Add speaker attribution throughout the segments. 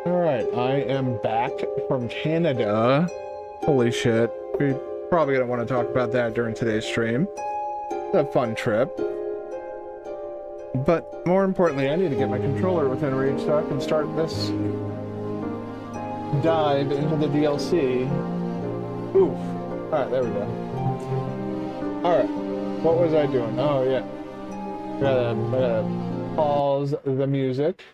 Speaker 1: Alright, I am back from Canada. Holy shit. We probably don't want to talk about that during today's stream. It's a fun trip. But more importantly, I need to get my controller within reach so I can start this dive into the DLC. Oof. Alright, there we go. Alright, what was I doing? Oh, yeah. Gotta pause the music.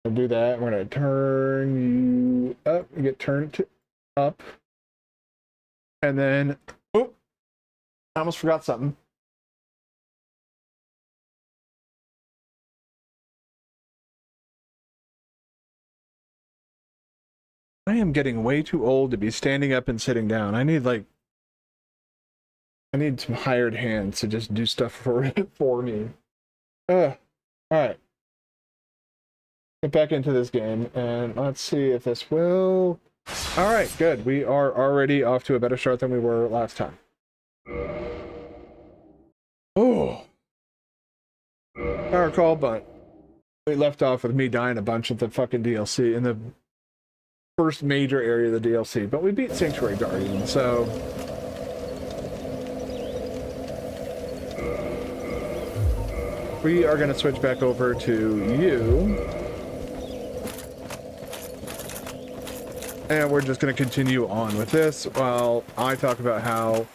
Speaker 1: I'll do that. We're gonna turn you up. You get turned to up. And then, oh, I almost forgot something. I am getting way too old to be standing up and sitting down. I need some hired hands to just do stuff for me. All right. Get back into this game and let's see if this will. All right, good. We are already off to a better start than we were last time. Oh. Power call, but we left off with me dying a bunch at the fucking DLC in the first major area of the DLC, but we beat Sanctuary Guardian, so we are going to switch back over to you. And we're just going to continue on with this while I talk about how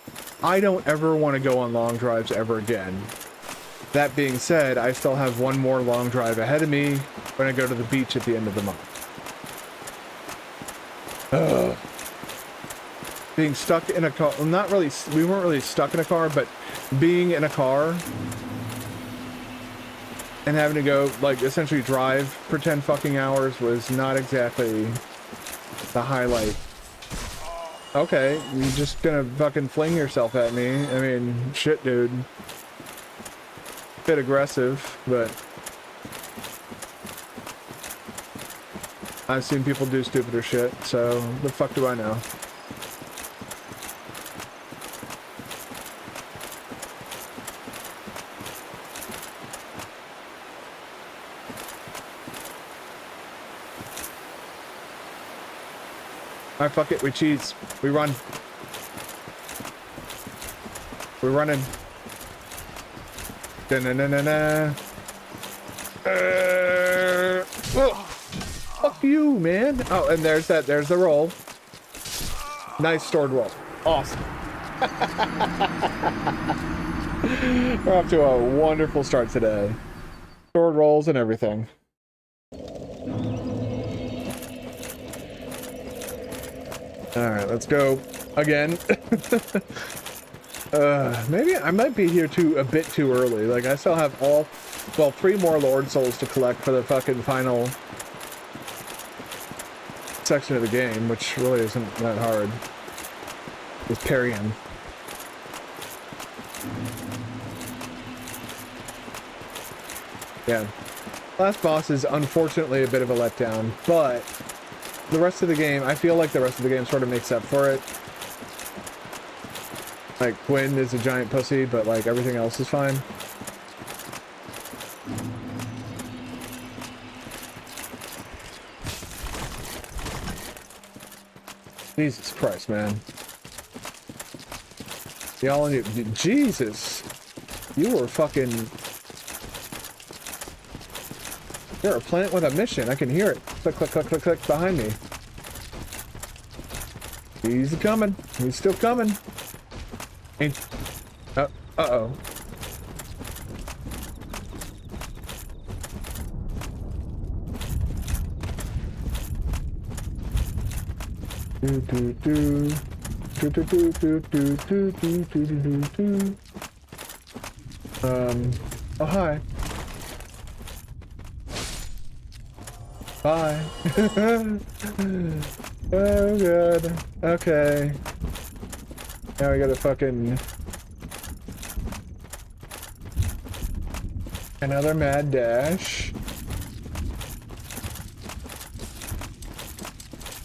Speaker 1: I don't ever want to go on long drives ever again. That being said, I still have one more long drive ahead of me when I go to the beach at the end of the month. Ugh. Being stuck in a car, well, not really, we weren't really stuck in a car, but being in a car and having to go, like, essentially drive for 10 fucking hours was not exactly the highlight. Okay, you're just gonna fucking fling yourself at me. I mean, shit, dude. Bit aggressive, but I've seen people do stupider shit, so the fuck do I know? Alright, fuck it, we cheese. We run. We're running. Da-na-na-na-na. Oh, fuck you, man. Oh, and there's the roll. Nice stored roll. Awesome. We're off to a wonderful start today. Stored rolls and everything. Alright, let's go again. Maybe I might be here a bit too early. Like, I still have well, 3 more Lord Souls to collect for the fucking final section of the game, which really isn't that hard. Just parry him. Yeah. Last boss is unfortunately a bit of a letdown, but the rest of the game, I feel like the rest of the game sort of makes up for it. Like, Quinn is a giant pussy, but, like, everything else is fine. Jesus Christ, man. Y'all in you. Jesus! You were fucking... You're a plant with a mission. I can hear it. Click, click, click, click, click behind me. He's coming. He's still coming. Ain't... Uh-oh. Do do do. Do do do do do do do do do do. Oh hi. Bye. Oh god. Okay. Now we gotta fucking... Another mad dash.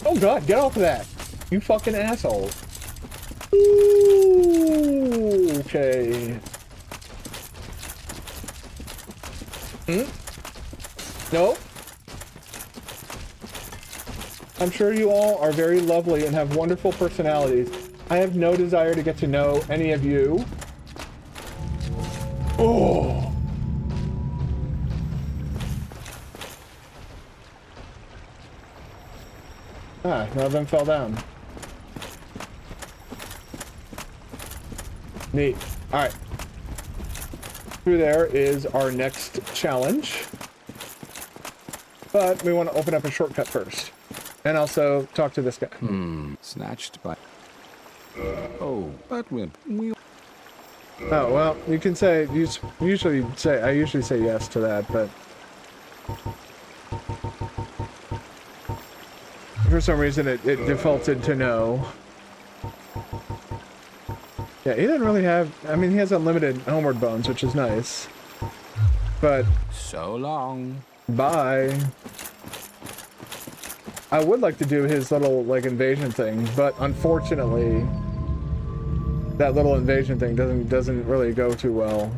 Speaker 1: Oh god, get off of that! You fucking asshole. Ooh, okay. No? I'm sure you all are very lovely and have wonderful personalities. I have no desire to get to know any of you. Oh. Ah, none of them fell down. Neat. Alright. Through there is our next challenge. But we want to open up a shortcut first. And also talk to this guy.
Speaker 2: Snatched by... Oh, but we...
Speaker 1: Oh, well, you can say... I usually say yes to that, but... For some reason, it defaulted to no. Yeah, he didn't really have... I mean, he has unlimited homeward bones, which is nice. But...
Speaker 2: So long.
Speaker 1: Bye. I would like to do his little, like, invasion thing, but unfortunately, that little invasion thing doesn't really go too well.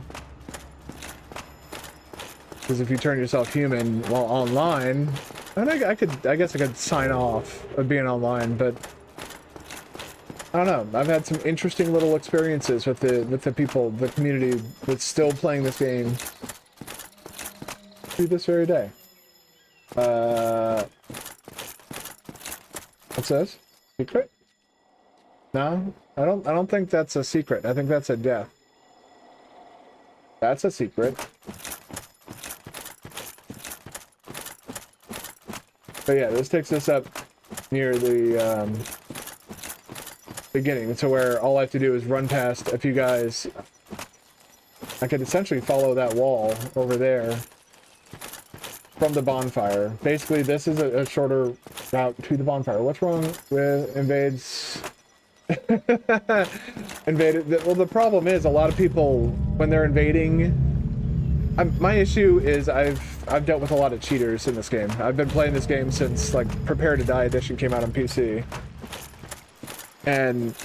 Speaker 1: Because if you turn yourself human while online, and I guess I could sign off of being online, but I don't know. I've had some interesting little experiences with the people, the community that's still playing this game to this very day. What's this? Secret? No, I don't think that's a secret. I think that's a death. That's a secret. But yeah, this takes us up near the beginning, to where all I have to do is run past a few guys. I could essentially follow that wall over there from the bonfire. Basically, this is a shorter route to the bonfire. What's wrong with invades? Invaded. Well, the problem is a lot of people, when they're invading, my issue is I've dealt with a lot of cheaters in this game. I've been playing this game since like Prepare to Die Edition came out on PC, and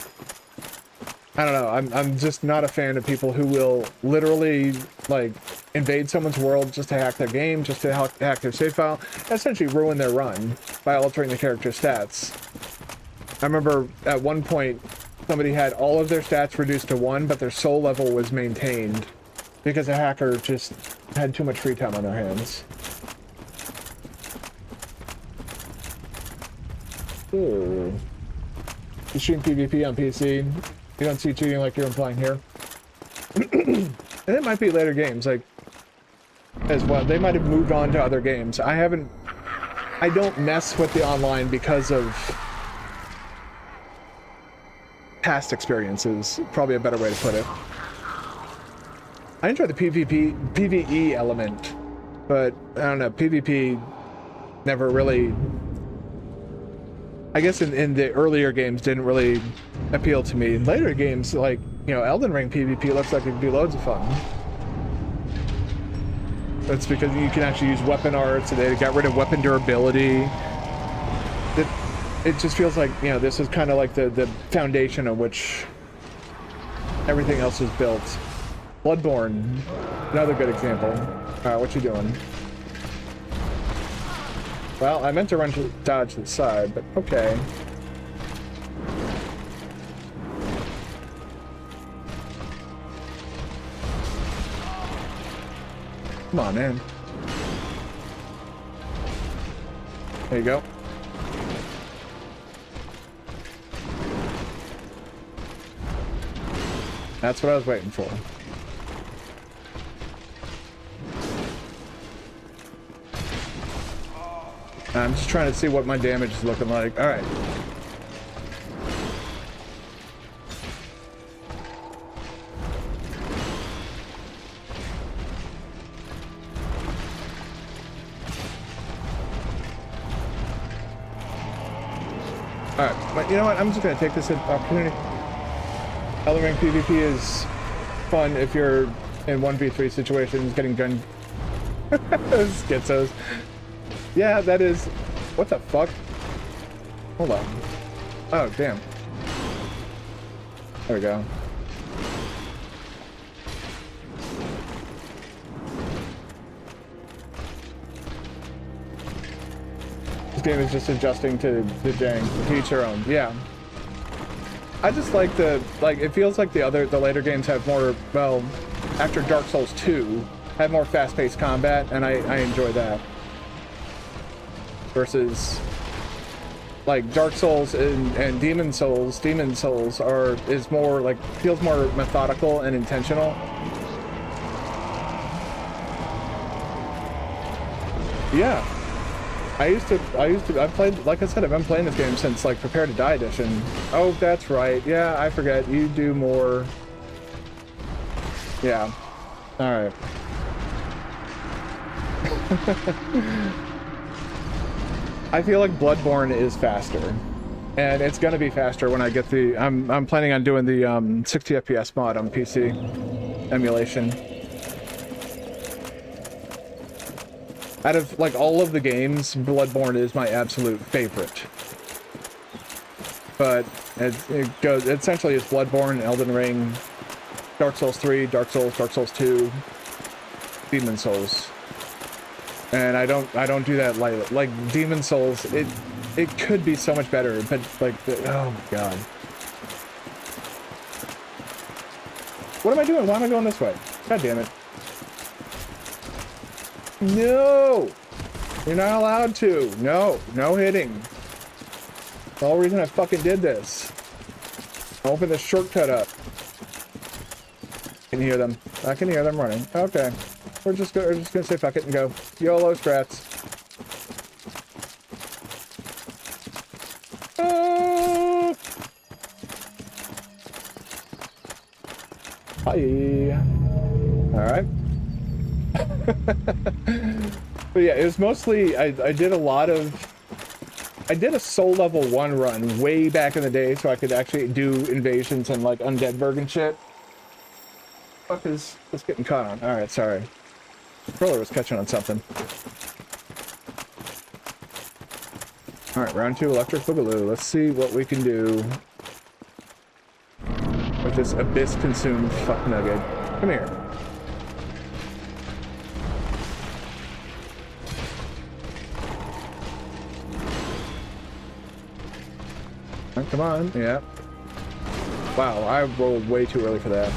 Speaker 1: I don't know. I'm just not a fan of people who will literally like invade someone's world just to hack their game, just to hack their save file, essentially ruin their run by altering the character's stats. I remember at one point somebody had all of their stats reduced to 1, but their soul level was maintained because a hacker just had too much free time on their hands. Ooh. You stream PvP on PC. You don't see cheating like you're implying here. And it might be later games, like, as well. They might have moved on to other games. I don't mess with the online because of past experiences. Probably a better way to put it. I enjoy the PvE element, but I don't know, PvP never really, I guess in the earlier games didn't really appeal to me. In later games, like, you know, Elden Ring PvP looks like it could be loads of fun. That's because you can actually use weapon arts, and they got rid of weapon durability. It just feels like, you know, this is kind of like the foundation on which everything else was built. Bloodborne, another good example. Alright, what you doing? Well, I meant to run to dodge to the side, but okay. Come on, man. There you go. That's what I was waiting for. I'm just trying to see what my damage is looking like. All right. All right, but you know what? I'm just gonna take this opportunity. Elden Ring PvP is fun if you're in 1v3 situations, getting gun schizos. Yeah, that is. What the fuck? Hold on. Oh, damn. There we go. This game is just adjusting to the jank, to each their own. Yeah. I just like it feels like the later games have more, well, after Dark Souls 2, have more fast-paced combat, and I enjoy that. Versus, like, Dark Souls and Demon Souls is more, like, feels more methodical and intentional. Yeah. I've played, like I said, I've been playing this game since, like, Prepare to Die Edition. Oh, that's right. Yeah, I forget. You do more. Yeah. Alright. I feel like Bloodborne is faster. And it's gonna be faster when I get the... I'm planning on doing the 60 FPS mod on PC emulation. Out of, like, all of the games, Bloodborne is my absolute favorite. But it goes... Essentially, it's Bloodborne, Elden Ring, Dark Souls 3, Dark Souls 2, Demon Souls. And I don't do that lightly. Like, Demon Souls, it could be so much better, but, like, oh my god. What am I doing? Why am I going this way? God damn it. No! You're not allowed to. No. No hitting. That's the whole reason I fucking did this. Open the shortcut up. Can you hear them? I can hear them running. Okay. We're just gonna say fuck it and go. YOLO strats. Hi. Alright. But yeah, it was mostly, I did a soul level 1 run way back in the day so I could actually do invasions and like Undeadburg and shit. Fuck is this getting caught on? Alright, sorry. The controller was catching on something. Alright, round 2 Electric Boogaloo. Let's see what we can do with this abyss consumed fuck nugget. Come here. Come on, yeah. Wow, I rolled way too early for that.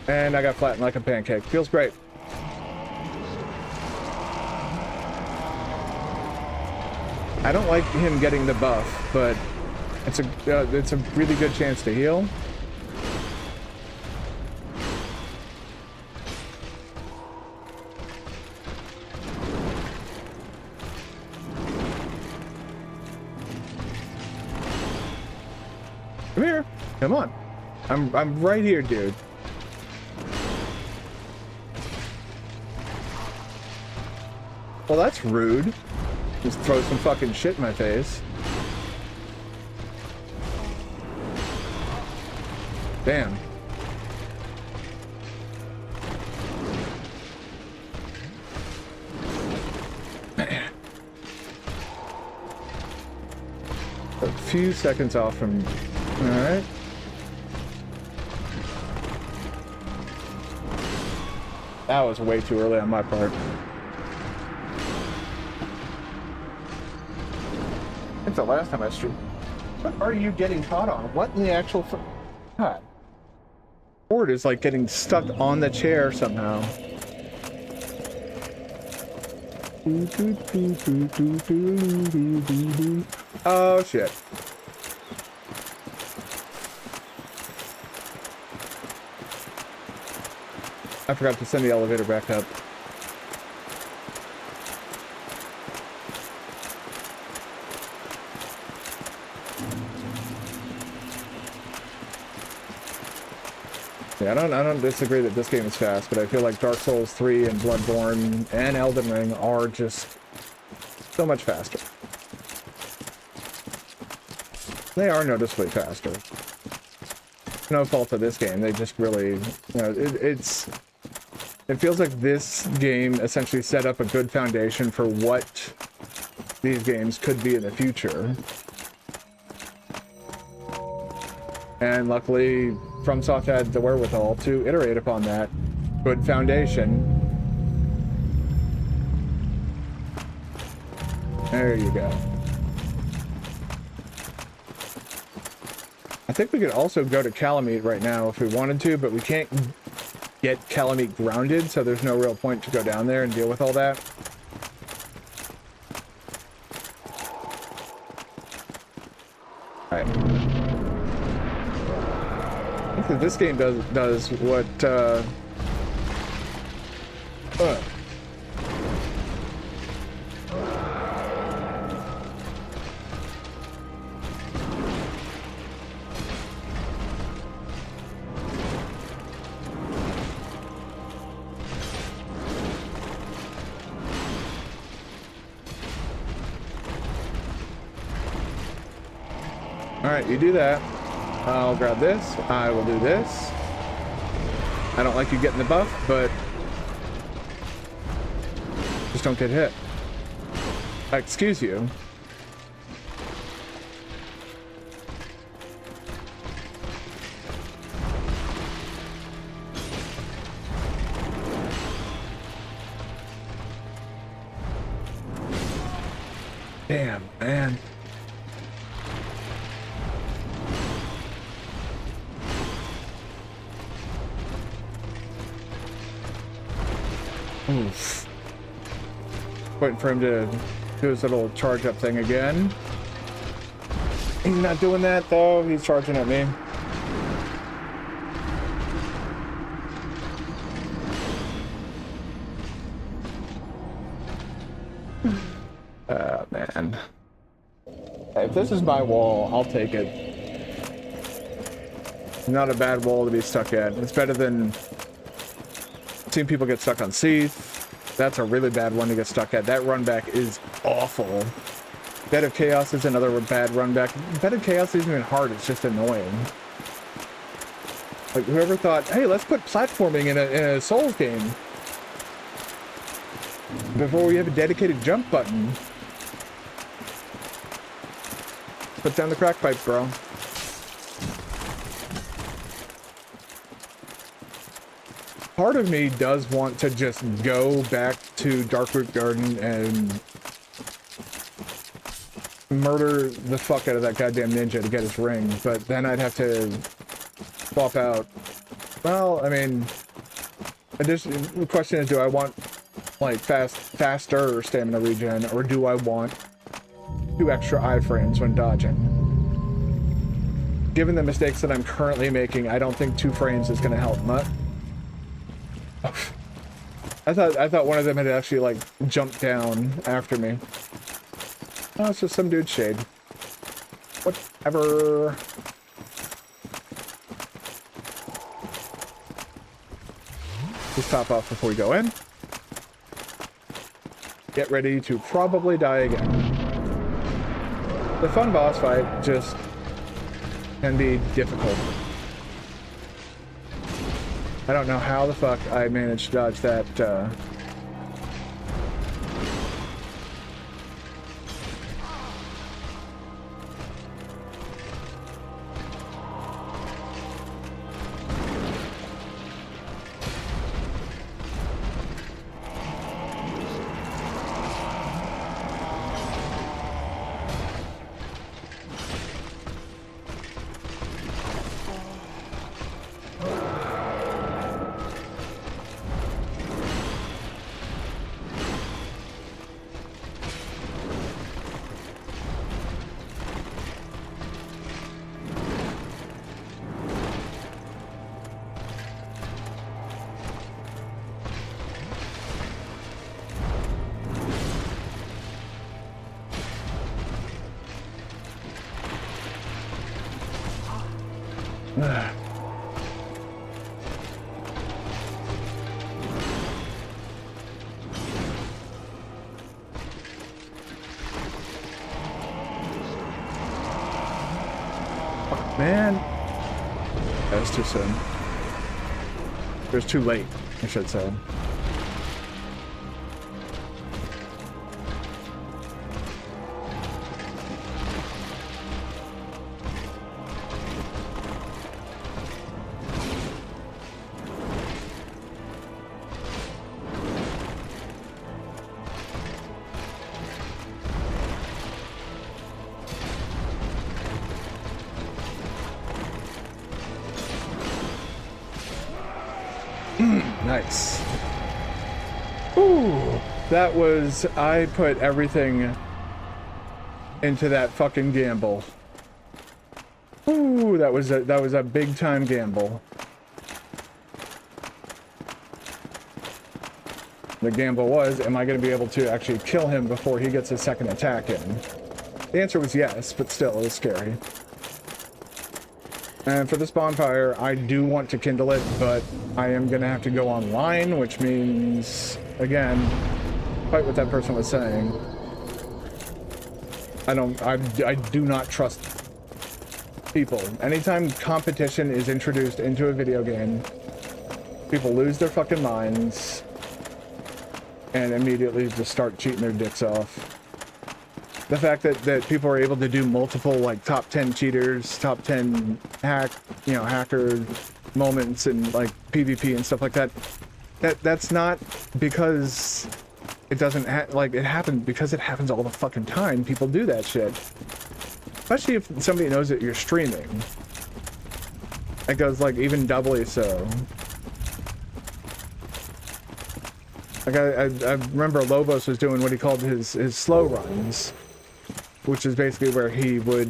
Speaker 1: And I got flattened like a pancake. Feels great. I don't like him getting the buff, but it's a really good chance to heal. Come here. Come on. I'm right here, dude. Well, that's rude. Just throw some fucking shit in my face. Damn. Man. A few seconds off from... Alright. That was way too early on my part. I think the last time I streamed. What are you getting caught on? What in the actual... God. Board is like getting stuck on the chair somehow. Oh shit. I forgot to send the elevator back up. Yeah, I don't disagree that this game is fast, but I feel like Dark Souls 3 and Bloodborne and Elden Ring are just so much faster. They are noticeably faster. No fault of this game. They just really, you know, it feels like this game essentially set up a good foundation for what these games could be in the future. And luckily, FromSoft had the wherewithal to iterate upon that good foundation. There you go. I think we could also go to Calamite right now if we wanted to, but we can't get Calamite grounded, so there's no real point to go down there and deal with all that. Alright. I think that this game does what, Alright, you do that. I'll grab this. I will do this. I don't like you getting the buff, but just don't get hit. Excuse you. Damn, man. Oof. Waiting for him to do his little charge up thing again. He's not doing that though. He's charging at me. Man. If this is my wall, I'll take it. Not a bad wall to be stuck at. It's better than seeing people get stuck on Seath. That's a really bad one to get stuck at. That run back is awful. Bed of Chaos is another bad run back. Bed of Chaos isn't even hard, it's just annoying. Like, whoever thought, hey, let's put platforming in a Souls game before we have a dedicated jump button. Put down the crack pipe, bro. Part of me does want to just go back to Darkroot Garden and murder the fuck out of that goddamn ninja to get his ring, but then I'd have to swap out. Well, I mean, the question is, do I want like faster stamina regen, or do I want 2 extra iframes when dodging? Given the mistakes that I'm currently making, I don't think 2 frames is going to help much. I thought one of them had actually like jumped down after me. Oh, it's just some dude's shade. Whatever. Just top off before we go in. Get ready to probably die again. The fun boss fight just can be difficult. I don't know how the fuck I managed to dodge that, man. That was too soon. It was too late, I should say. Nice. Ooh, that was, I put everything into that fucking gamble. Ooh, that was a big time gamble. The gamble was, am I going to be able to actually kill him before he gets his second attack in? The answer was yes, but still, it was scary. And for this bonfire, I do want to kindle it, but I am going to have to go online, which means, again, quite what that person was saying. I do not trust people. Anytime competition is introduced into a video game, people lose their fucking minds and immediately just start cheating their dicks off. The fact that people are able to do multiple, like, top 10 cheaters, top 10 hacker moments and, like, PvP and stuff like that, that's not because it doesn't, it happens because it happens all the fucking time. People do that shit. Especially if somebody knows that you're streaming. It goes, like, even doubly so. Like I remember Lobos was doing what he called his slow runs, which is basically where he would,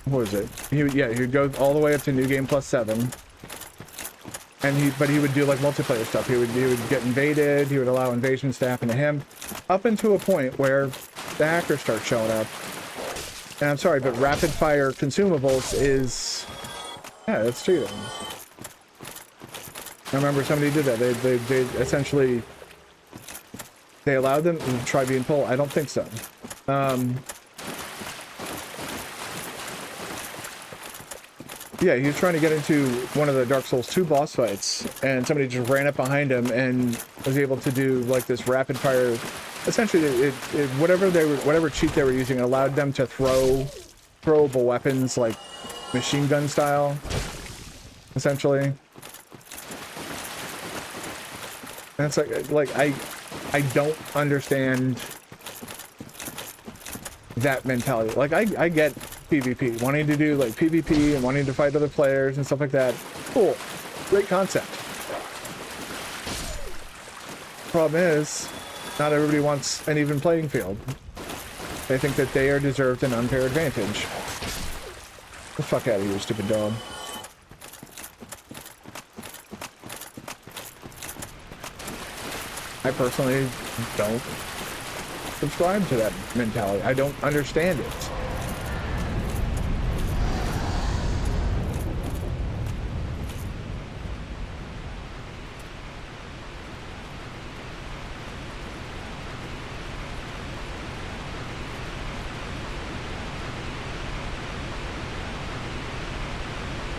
Speaker 1: what was it? He would go all the way up to New Game Plus 7. And he would do like multiplayer stuff. He would get invaded. He would allow invasions to happen to him, up into a point where the hackers start showing up. And I'm sorry, but rapid fire consumables is, yeah, that's cheating. I remember somebody did that. They essentially, they allowed them to try being pulled. I don't think so. Yeah, he was trying to get into one of the Dark Souls 2 boss fights, and somebody just ran up behind him and was able to do like this rapid fire. Essentially, whatever cheat they were using, it allowed them to throw throwable weapons like machine gun style, essentially. And it's like I don't understand that mentality. Like I get PvP, wanting to do like PvP and wanting to fight other players and stuff like that. Cool, great concept. Problem is, not everybody wants an even playing field. They think that they are deserved an unfair advantage. Get the fuck out of here, stupid dog. I personally don't subscribe to that mentality. I don't understand it.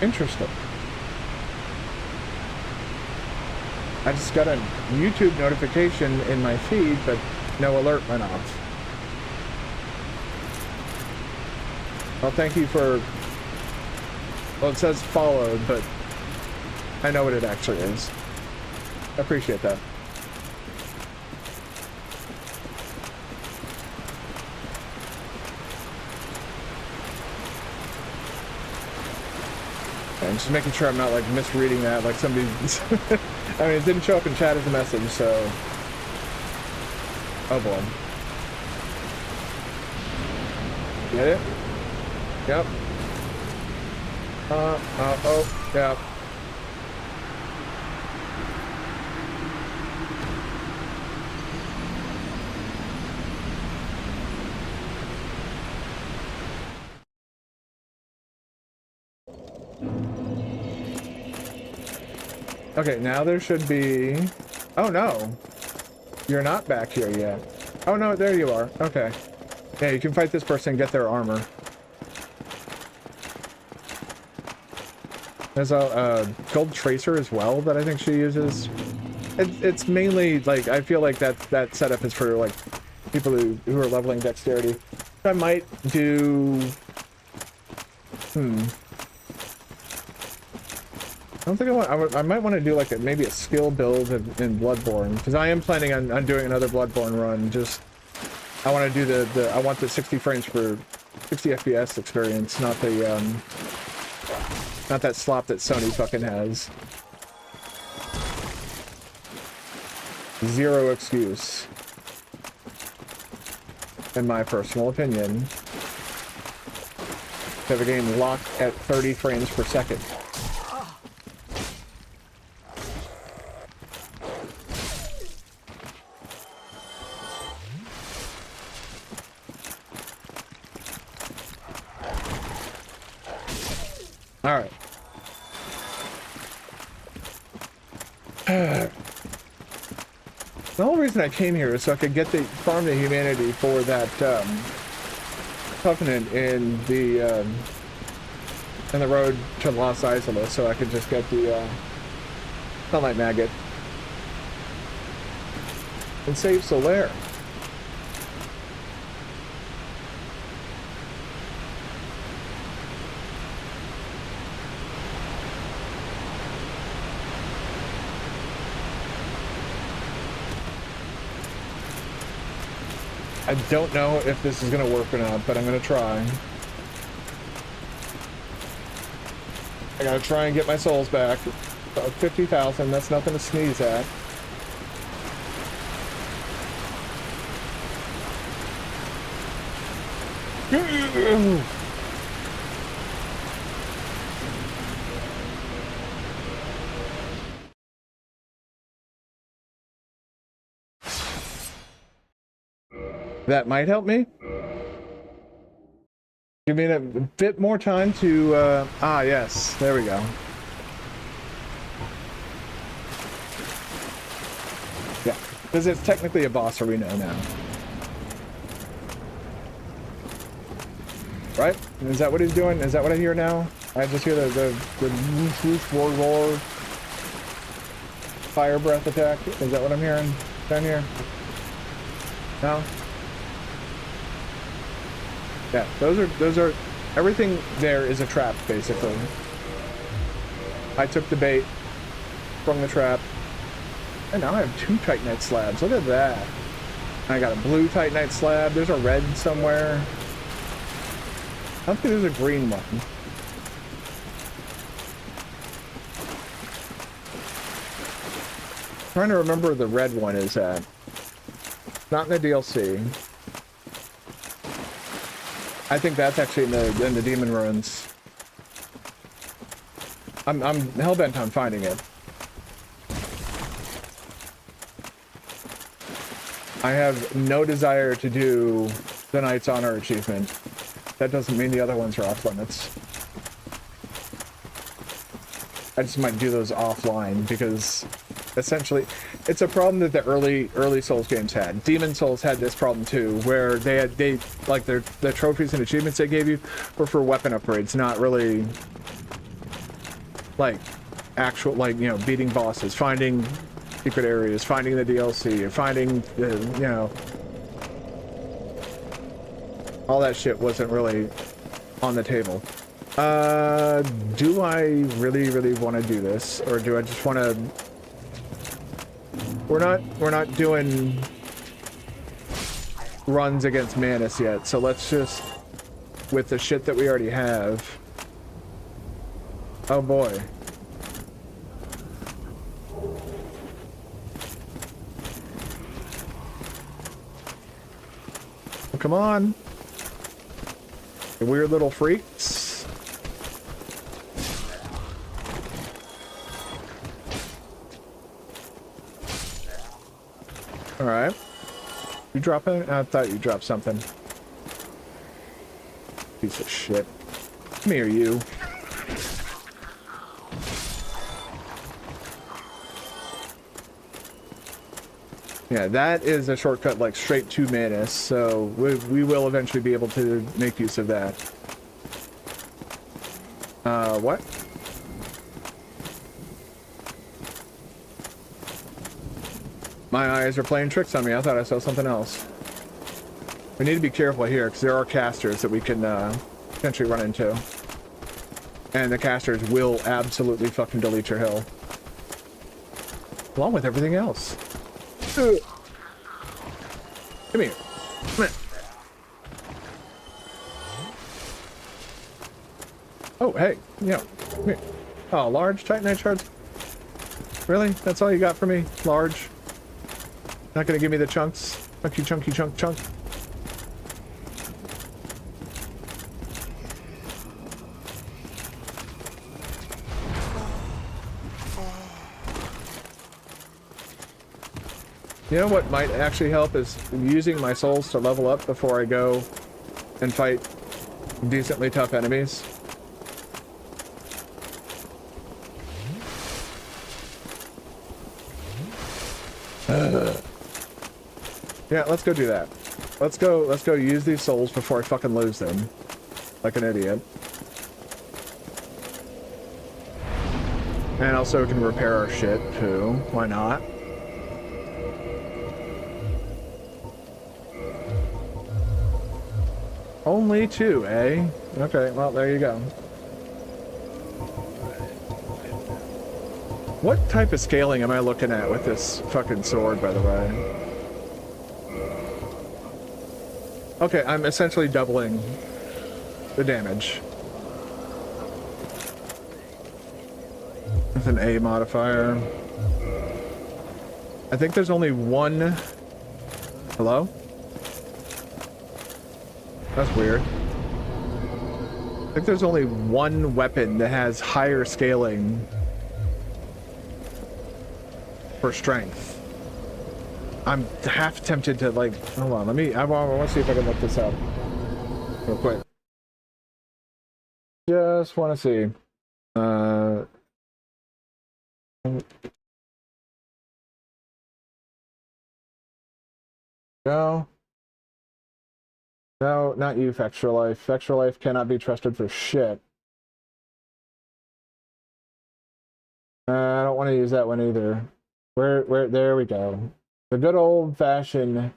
Speaker 1: Interesting. I just got a YouTube notification in my feed, but no alert went off. Well, thank you for... Well, it says followed, but I know what it actually is. I appreciate that. I'm just making sure I'm not like misreading that, like somebody. I mean, it didn't show up in chat as a message, so. Oh boy. Get it? Yep. Oh, yeah. Okay, now there should be... Oh no! You're not back here yet. Oh no, there you are. Okay. Yeah, you can fight this person and get their armor. There's a gold tracer as well that I think she uses. It's mainly, like, I feel like that setup is for, like, people who are leveling dexterity. I might do... I don't think I might want to do like maybe a skill build in Bloodborne, because I am planning on doing another Bloodborne run. Just I want to do I want the 60 frames for 60 FPS experience, not the not that slop that Sony fucking has. Zero excuse, in my personal opinion, to have a game locked at 30 frames per second. Alright. The whole reason I came here is so I could get the farm the humanity for that covenant in the road to Los Isola, so I could just get the sunlight maggot and save Solaire. I don't know if this is going to work or not, but I'm going to try. I got to try and get my souls back. 50,000, that's nothing to sneeze at. That might help me. Give me a bit more time to, yes, there we go. Yeah, because it's technically a boss arena now. Right? Is that what he's doing? Is that what I hear now? I just hear the woof woof roar roar fire breath attack. Is that what I'm hearing down here? No? Yeah, those are everything there is a trap basically. I took the bait, sprung the trap, and now I have 2 Titanite slabs. Look at that. I got a blue Titanite slab. There's a red somewhere. I don't think there's a green one. I'm trying to remember where the red one is at. Not in the DLC. I think that's actually in the Demon Ruins. I'm hellbent on finding it. I have no desire to do the Knight's Honor achievement. That doesn't mean the other ones are off limits. I just might do those offline because essentially it's a problem that the early Souls games had. Demon Souls had this problem too, where they like the trophies and achievements they gave you were for weapon upgrades, not really like actual, like, you know, beating bosses, finding secret areas, finding the DLC, or finding the, you know, all that shit wasn't really on the table. Do I really want to do this, or do I just want to? We're not doing runs against Manus yet, so let's just, with the shit that we already have. Oh boy. Oh, come on. The weird little freaks. All right. You drop it? I thought you dropped something. Piece of shit. Come here, you. Yeah, that is a shortcut, like, straight to Manus, so we will eventually be able to make use of that. What? My eyes are playing tricks on me. I thought I saw something else. We need to be careful here, because there are casters that we can, potentially run into. And the casters will absolutely fucking delete your hill. Along with everything else. Come here. Come here. Oh, hey. Yeah. Come here. Oh, large Titanite shards? Really? That's all you got for me? Large? Not gonna give me the chunks? Chunky chunk. You know what might actually help is using my souls to level up before I go and fight decently tough enemies. Yeah, let's go do that. Let's go use these souls before I fucking lose them. Like an idiot. And also we can repair our shit too. Why not? Only 2, eh? Okay, well, there you go. What type of scaling am I looking at with this fucking sword, by the way? Okay, I'm essentially doubling the damage. With an A modifier. I think there's only one... Hello? That's weird. think there's only one weapon that has higher scaling for strength. I'm half tempted to like, hold on, I want to see if I can look this up real quick. Just want to see. No. No, not you, Extra Life. Extra Life cannot be trusted for shit. I don't want to use that one either. There we go. The good old-fashioned...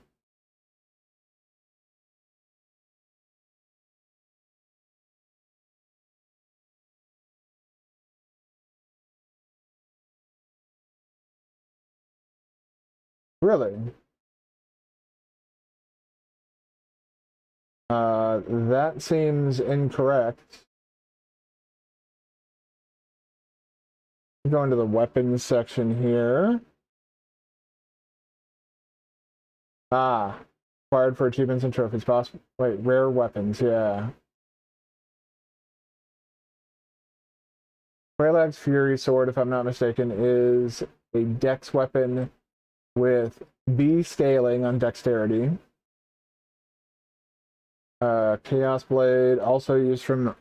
Speaker 1: Really? That seems incorrect. Go into the weapons section here. Ah, required for achievements and trophies. Possible. Wait, rare weapons. Yeah. Quailag's Fury Sword, if I'm not mistaken, is a dex weapon with B scaling on dexterity. Chaos Blade, also used from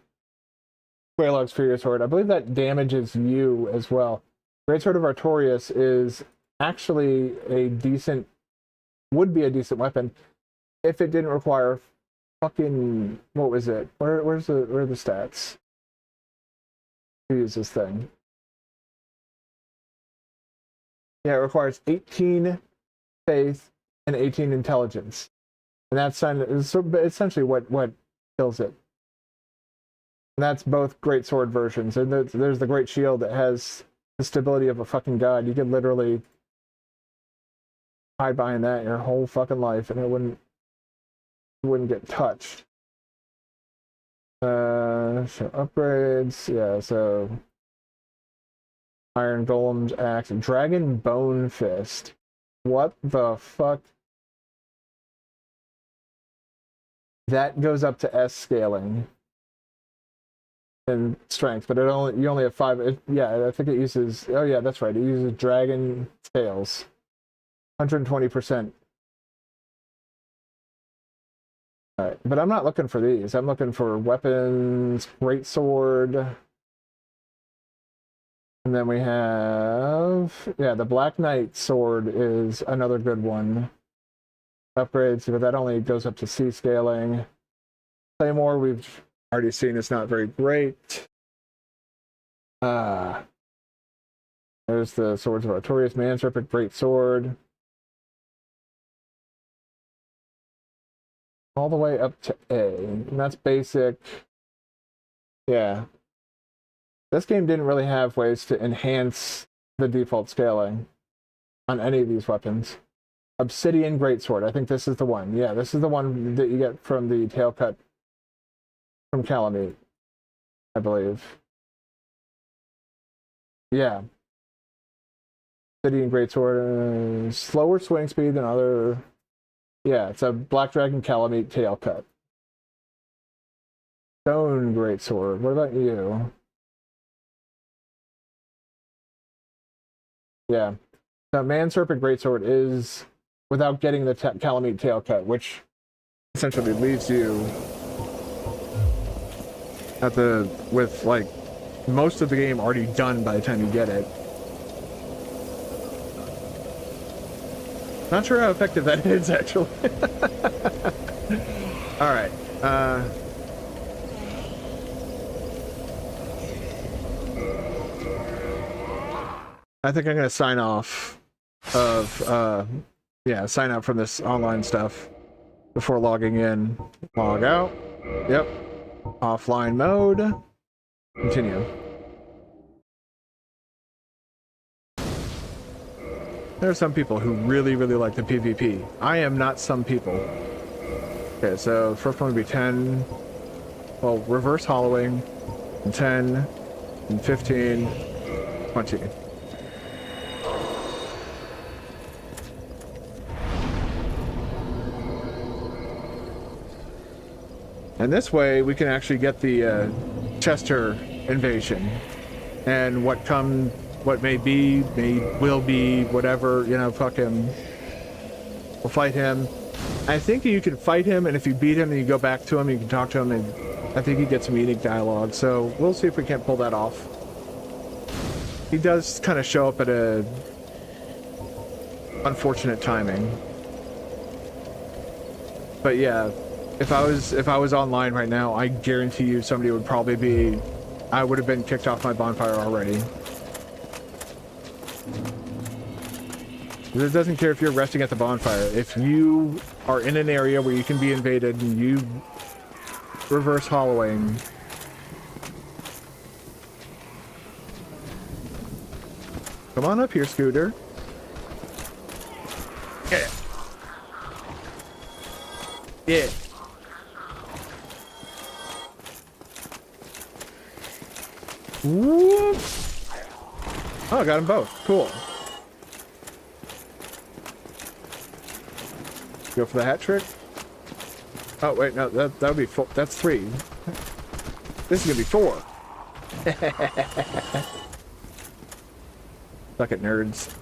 Speaker 1: Quailog's Fury Sword. I believe that damages you as well. Greatsword of Artorias is actually a decent, would be a decent weapon if it didn't require fucking, what was it? Where are the stats? Who uses this thing? Yeah, it requires 18 faith and 18 intelligence. And that's essentially what kills it. And that's both great sword versions. And there's the great shield that has the stability of a fucking god. You could literally hide behind that your whole fucking life and it wouldn't get touched. So upgrades, yeah, so Iron Golem's Axe, Dragon Bone Fist. What the fuck? That goes up to S scaling and strength, but you only have 5. Yeah, I think it uses. Oh yeah, that's right. It uses dragon scales, 120%. All right, but I'm not looking for these. I'm looking for weapons, great sword, and then we have the Black Knight sword is another good one. Upgrades, but that only goes up to C scaling. Claymore, we've already seen it's not very great. There's the Swords of Artorias, Man Serpent, Great Sword. All the way up to A. And that's basic. Yeah. This game didn't really have ways to enhance the default scaling on any of these weapons. Obsidian Greatsword. I think this is the one. Yeah, this is the one that you get from the tail cut from Calamite, I believe. Yeah. Obsidian Greatsword. Slower swing speed than other... Yeah, it's a Black Dragon Calamite tail cut. Stone Greatsword. What about you? Yeah. Now, Man Serpent Greatsword is... without getting the Calamite tail cut, which essentially leaves you with like most of the game already done by the time you get it. Not sure how effective that is, actually. All right. I think I'm gonna sign off of sign out from this online stuff before logging in. Log out. Yep. Offline mode. Continue. There are some people who really, really like the PvP. I am not some people. Okay, so first one would be 10. Well, reverse hollowing. And 10. And 15. 20. And this way we can actually get the Chester invasion. And what may be, will be, whatever, you know, fuck him. We'll fight him. I think you can fight him, and if you beat him and you go back to him, you can talk to him, and I think he gets some unique dialogue. So we'll see if we can't pull that off. He does kind of show up at a unfortunate timing. But yeah, if I was online right now, I guarantee you somebody would probably be, I would have been kicked off my bonfire already. It doesn't care if you're resting at the bonfire. If you are in an area where you can be invaded and you reverse hollowing, come on up here, Scooter. Yeah. Yeah. Whoop. Oh, I got them both. Cool. Go for the hat trick. Oh wait, no, that would be four. That's 3. This is gonna be 4. Suck it, nerds.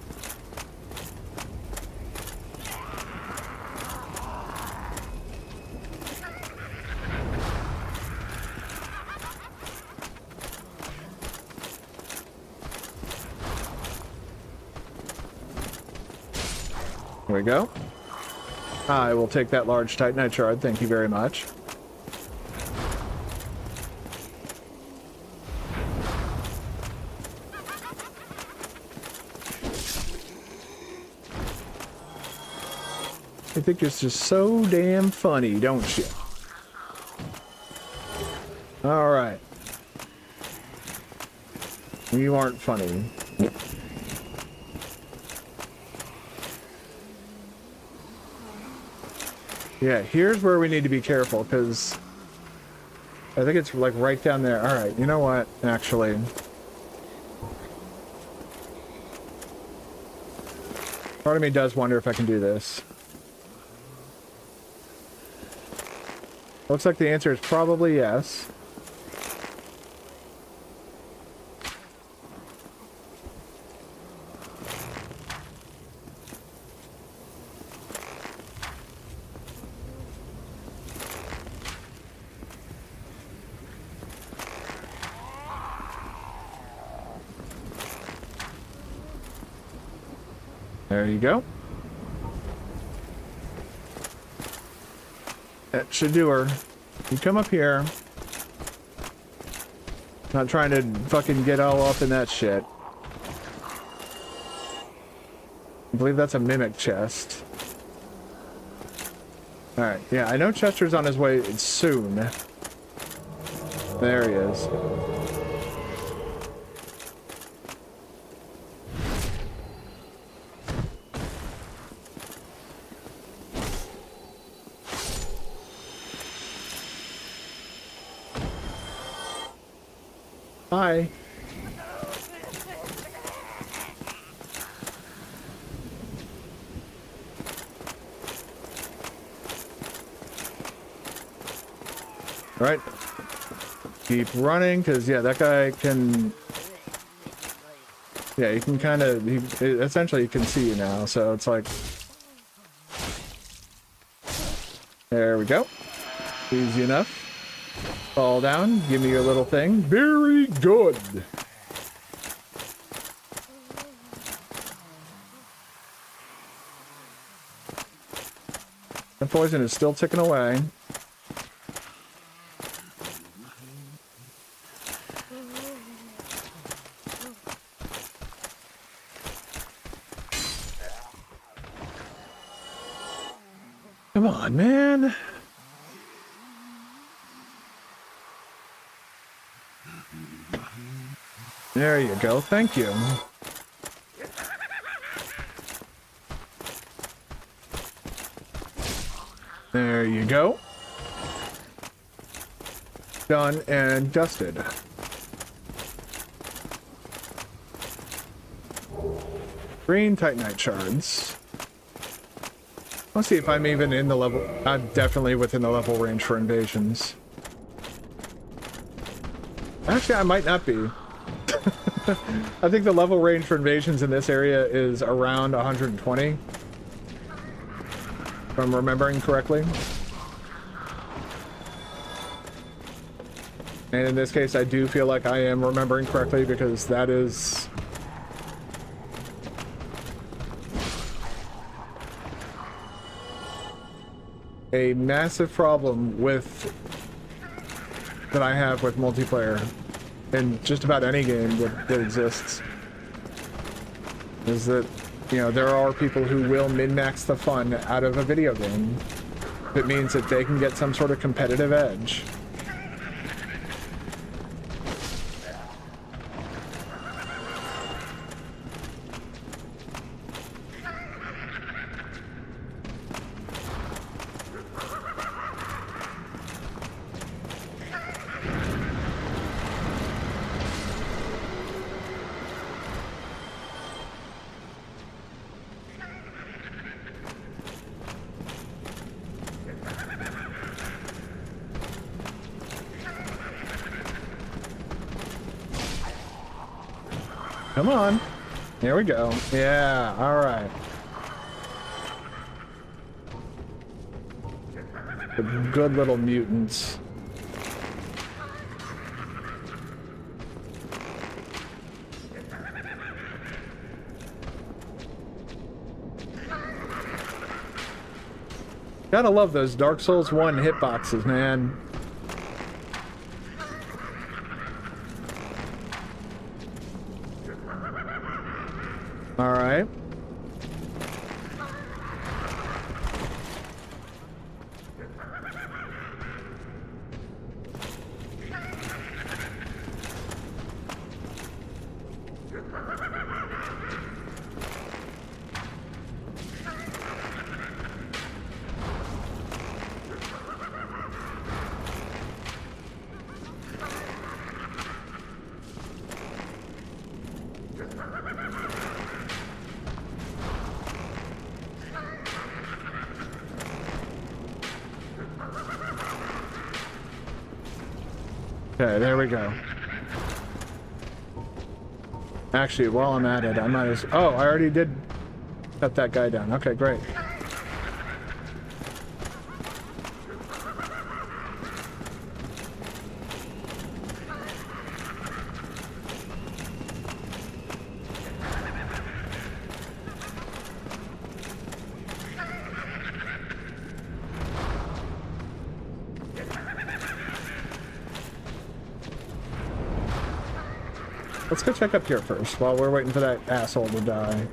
Speaker 1: There we go. I will take that large titanite shard, thank you very much. I think it's just so damn funny, don't you? Alright. You aren't funny. Yeah, here's where we need to be careful, because I think it's like right down there. Alright, you know what, actually. Part of me does wonder if I can do this. Looks like the answer is probably yes. There you go. That should do her. You come up here. Not trying to fucking get all up in that shit. I believe that's a mimic chest. Alright, yeah, I know Chester's on his way soon. There he is. Hi. Right. Keep running, because, yeah, that guy can... Yeah, he can kind of... Essentially, he can see you now, so it's like... There we go. Easy enough. Fall down, give me your little thing. Very good. The poison is still ticking away. Come on, man. There you go. Thank you. There you go. Done and dusted. Green titanite shards. Let's see if I'm even in the level. I'm definitely within the level range for invasions. Actually, I might not be. I think the level range for invasions in this area is around 120. If I'm remembering correctly. And in this case, I do feel like I am remembering correctly because that is... a massive problem with... that I have with multiplayer in just about any game that exists. Is that, you know, there are people who will min-max the fun out of a video game. That means that they can get some sort of competitive edge. Come on. Here we go. Yeah, all right. The good little mutants. Gotta love those Dark Souls 1 hitboxes, man. All right. Okay, there we go. Actually, while I'm at it, I might as... Oh, I already did cut that guy down. Okay, great. Let's go check up here first while we're waiting for that asshole to die.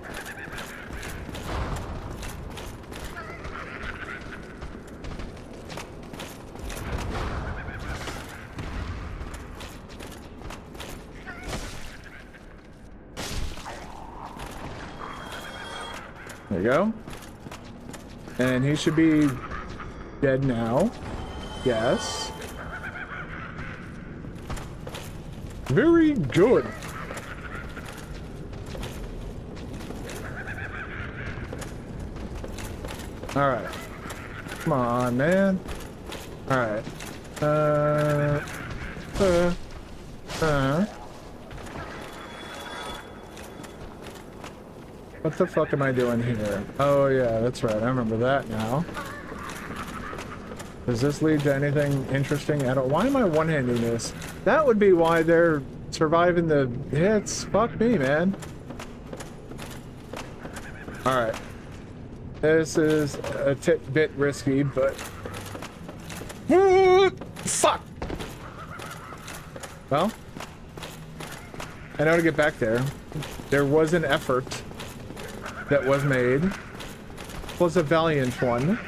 Speaker 1: There you go. And he should be dead now. Yes. Very good. All right. Come on, man. All right. What the fuck am I doing here? Oh yeah, that's right. I remember that now. Does this lead to anything interesting at all? Why am I one-handing this? That would be why they're surviving the hits. Fuck me, man. All right. This is a bit risky, but... Fuck! Well, I know to get back there. There was an effort that was made. It was a valiant one.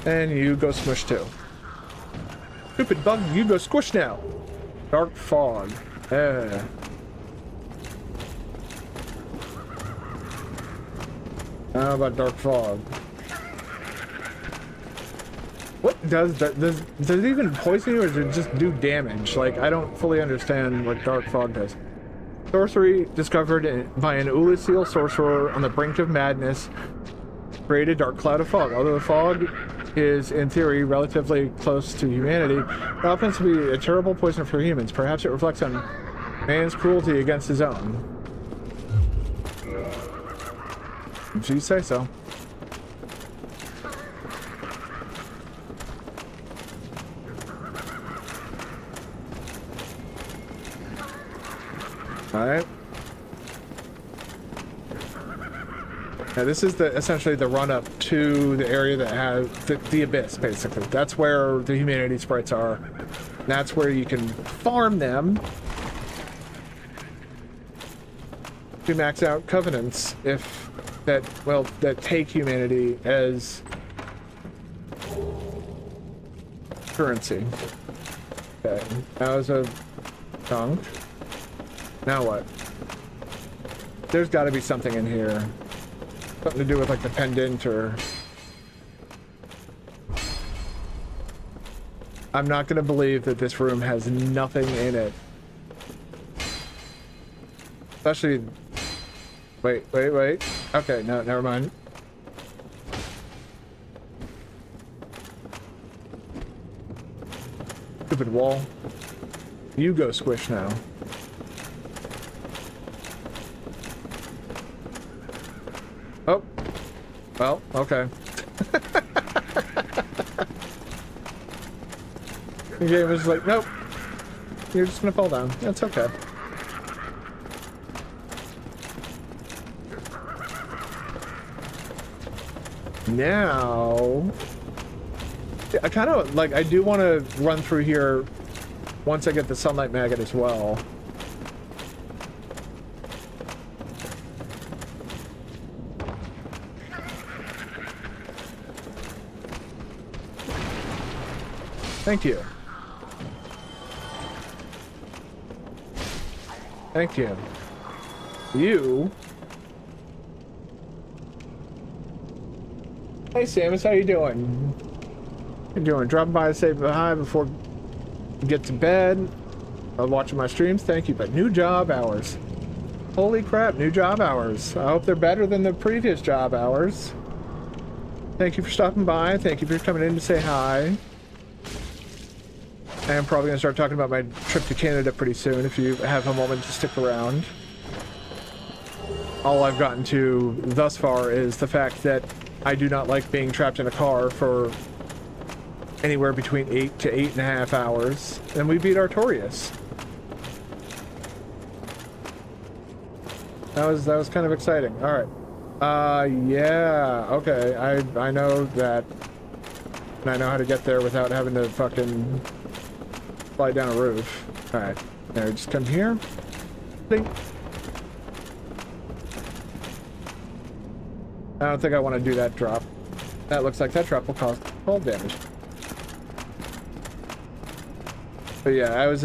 Speaker 1: And you go smush too. Stupid bug, you go squish now. Dark fog. How about dark fog? What does that? Does it even poison you, or does it just do damage? Like, I don't fully understand what dark fog does. Sorcery discovered by an Ulysseal sorcerer on the brink of madness created dark cloud of fog. Although the fog is, in theory, relatively close to humanity, it happens to be a terrible poison for humans. Perhaps it reflects on man's cruelty against his own. If you say so. Alright. Now this is essentially the run-up to the area that has the abyss, basically. That's where the humanity sprites are. And that's where you can farm them to max out covenants that take humanity as currency. Okay, that was a chunk. Now what? There's got to be something in here. Something to do with like the pendant or... I'm not going to believe that this room has nothing in it. Especially... Wait. Okay, no, never mind. Stupid wall. You go squish now. Oh. Well, okay. The game was like, nope. You're just gonna fall down. That's okay. Now... I kind of, like, I do want to run through here once I get the sunlight maggot as well. Thank you. Thank you. You... Hey Samus, how you doing? How you doing? Dropping by to say hi before you get to bed. Watching my streams, thank you. But new job hours. Holy crap, new job hours. I hope they're better than the previous job hours. Thank you for stopping by. Thank you for coming in to say hi. I am probably going to start talking about my trip to Canada pretty soon if you have a moment to stick around. All I've gotten to thus far is the fact that I do not like being trapped in a car for anywhere between 8 to 8.5 hours. And we beat Artorias. That was kind of exciting. Alright. Yeah, okay. I know that. And I know how to get there without having to fucking slide down a roof. Alright. There, just come here. Blink. I don't think I want to do that drop. That looks like that drop will cause cold damage. But yeah, I was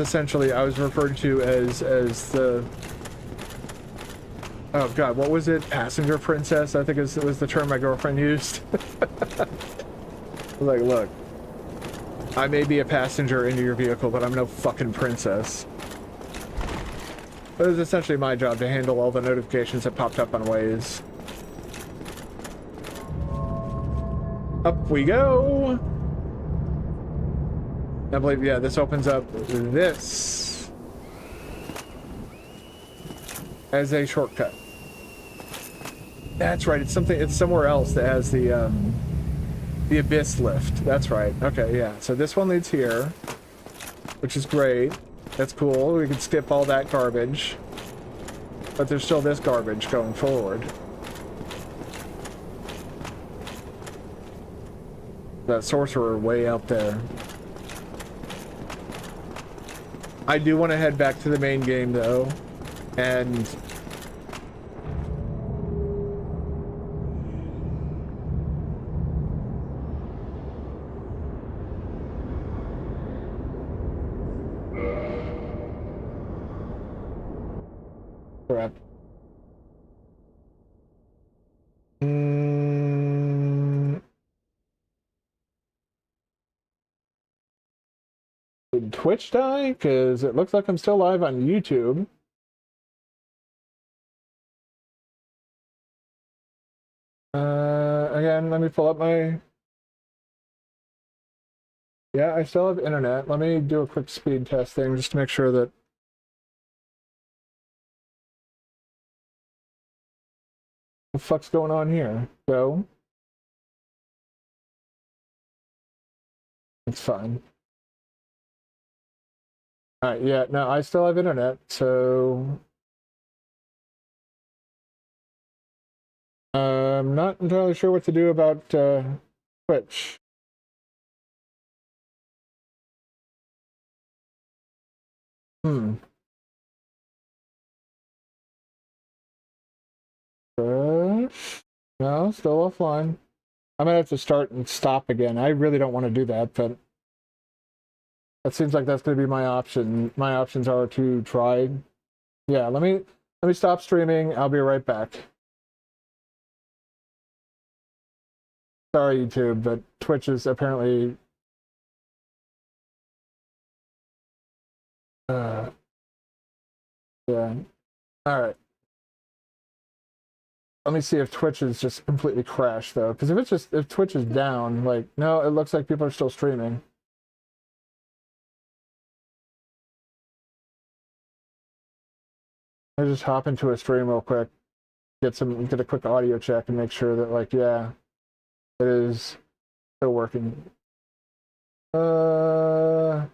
Speaker 1: referred to as the... Oh god, what was it? Passenger princess, I think it was the term my girlfriend used. I was like, look, I may be a passenger into your vehicle, but I'm no fucking princess. But it was essentially my job to handle all the notifications that popped up on Waze. Up we go! I believe, yeah, this opens up this as a shortcut. That's right, it's somewhere else that has the abyss lift. That's right. Okay, yeah. So this one leads here, which is great. That's cool. We can skip all that garbage. But there's still this garbage going forward. That sorcerer way out there. I do want to head back to the main game though, and crap. Did Twitch die? Because it looks like I'm still live on YouTube. again, let me pull up my... Yeah, I still have internet. Let me do a quick speed testing just to make sure that... What the fuck's going on here? Go. It's fine. Alright, yeah, no, I still have internet, so... I'm not entirely sure what to do about Twitch. No, still offline. I might have to start and stop again. I really don't want to do that, but that seems like that's going to be my option. My options are to try. Yeah, let me stop streaming. I'll be right back. Sorry, YouTube, but Twitch is apparently yeah. All right. Let me see if Twitch is just completely crashed though, because if Twitch is down, like no, it looks like people are still streaming. I just hop into a stream real quick, get a quick audio check, and make sure that like yeah, it is still working. Hold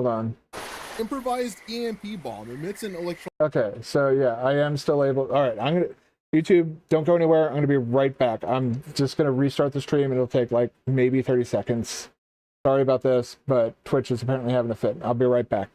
Speaker 1: on.
Speaker 3: Improvised EMP bomb emits an electron.
Speaker 1: Okay, so yeah, I am still able. All right, YouTube, don't go anywhere. I'm gonna be right back. I'm just gonna restart the stream. It'll take like maybe 30 seconds. Sorry about this, but Twitch is apparently having a fit. I'll be right back.